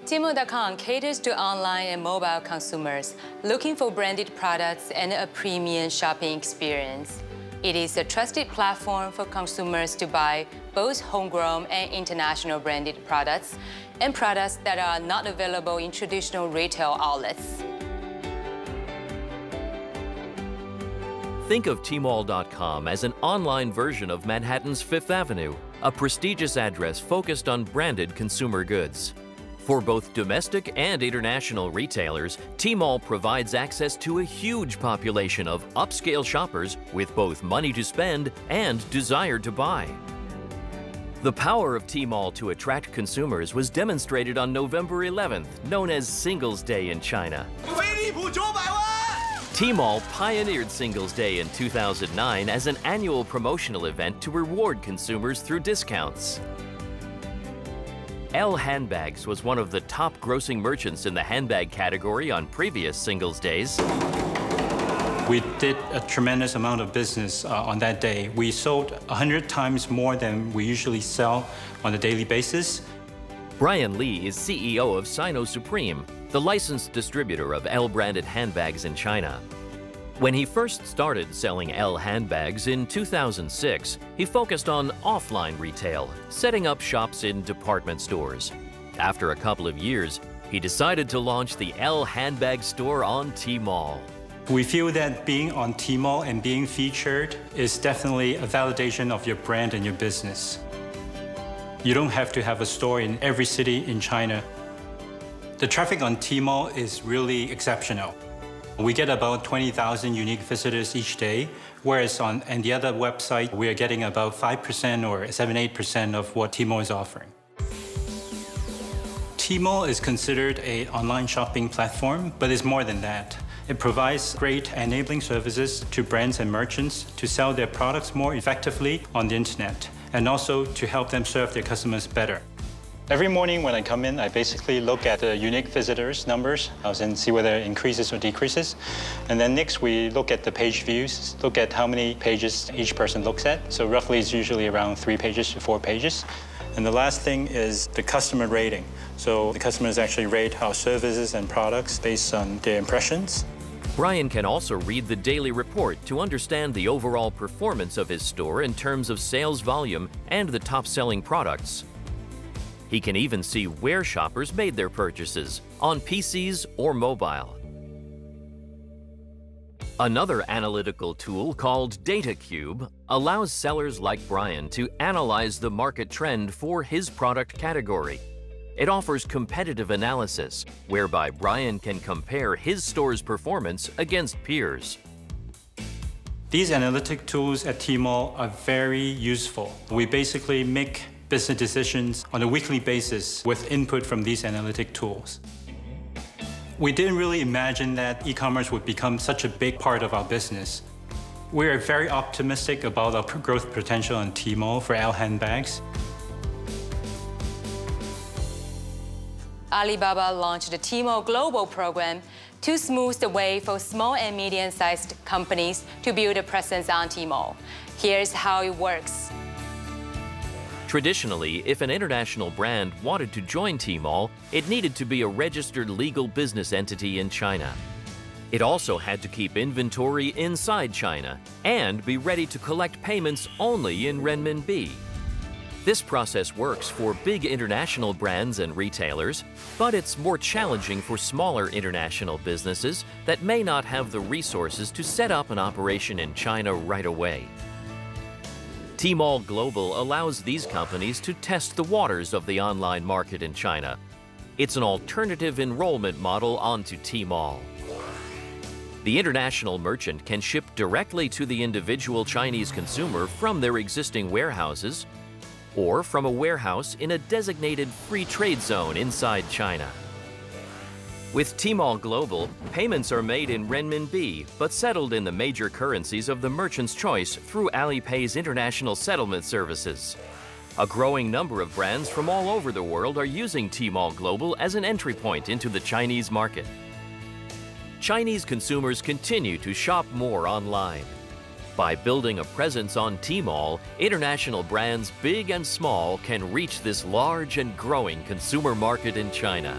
Tmall.com caters to online and mobile consumers looking for branded products and a premium shopping experience. It is a trusted platform for consumers to buy both homegrown and international branded products and products that are not available in traditional retail outlets. Think of Tmall.com as an online version of Manhattan's Fifth Avenue, a prestigious address focused on branded consumer goods. For both domestic and international retailers, Tmall provides access to a huge population of upscale shoppers with both money to spend and desire to buy. The power of Tmall to attract consumers was demonstrated on November 11th, known as Singles Day in China. Tmall pioneered Singles Day in 2009 as an annual promotional event to reward consumers through discounts. Elle Handbags was one of the top grossing merchants in the handbag category on previous Singles Days. We did a tremendous amount of business on that day. We sold 100 times more than we usually sell on a daily basis. Brian Lee is CEO of Sino Supreme, the licensed distributor of Elle-branded handbags in China. When he first started selling Elle handbags in 2006, he focused on offline retail, setting up shops in department stores. After a couple of years, he decided to launch the Elle handbag store on Tmall. We feel that being on Tmall and being featured is definitely a validation of your brand and your business. You don't have to have a store in every city in China. The traffic on Tmall is really exceptional. We get about 20,000 unique visitors each day, whereas on the other website, we are getting about 5% or 7-8% of what Tmall is offering. Tmall is considered an online shopping platform, but it's more than that. It provides great enabling services to brands and merchants to sell their products more effectively on the internet, and also to help them serve their customers better. Every morning when I come in, I basically look at the unique visitors numbers and see whether it increases or decreases. And then next, we look at the page views, look at how many pages each person looks at. So roughly, it's usually around 3 pages to 4 pages. And the last thing is the customer rating. So the customers actually rate our services and products based on their impressions. Brian can also read the daily report to understand the overall performance of his store in terms of sales volume and the top-selling products. He can even see where shoppers made their purchases, on PCs or mobile. Another analytical tool called DataCube allows sellers like Brian to analyze the market trend for his product category. It offers competitive analysis, whereby Brian can compare his store's performance against peers. These analytic tools at Tmall are very useful. We basically make business decisions on a weekly basis with input from these analytic tools. We didn't really imagine that e-commerce would become such a big part of our business. We are very optimistic about our growth potential on Tmall for Elle handbags. Alibaba launched the Tmall Global program to smooth the way for small and medium-sized companies to build a presence on Tmall. Here's how it works. Traditionally, if an international brand wanted to join Tmall, it needed to be a registered legal business entity in China. It also had to keep inventory inside China and be ready to collect payments only in renminbi. This process works for big international brands and retailers, but it's more challenging for smaller international businesses that may not have the resources to set up an operation in China right away. Tmall Global allows these companies to test the waters of the online market in China. It's an alternative enrollment model onto Tmall. The international merchant can ship directly to the individual Chinese consumer from their existing warehouses or from a warehouse in a designated free trade zone inside China. With Tmall Global, payments are made in renminbi, but settled in the major currencies of the merchant's choice through Alipay's international settlement services. A growing number of brands from all over the world are using Tmall Global as an entry point into the Chinese market. Chinese consumers continue to shop more online. By building a presence on Tmall, international brands big and small can reach this large and growing consumer market in China.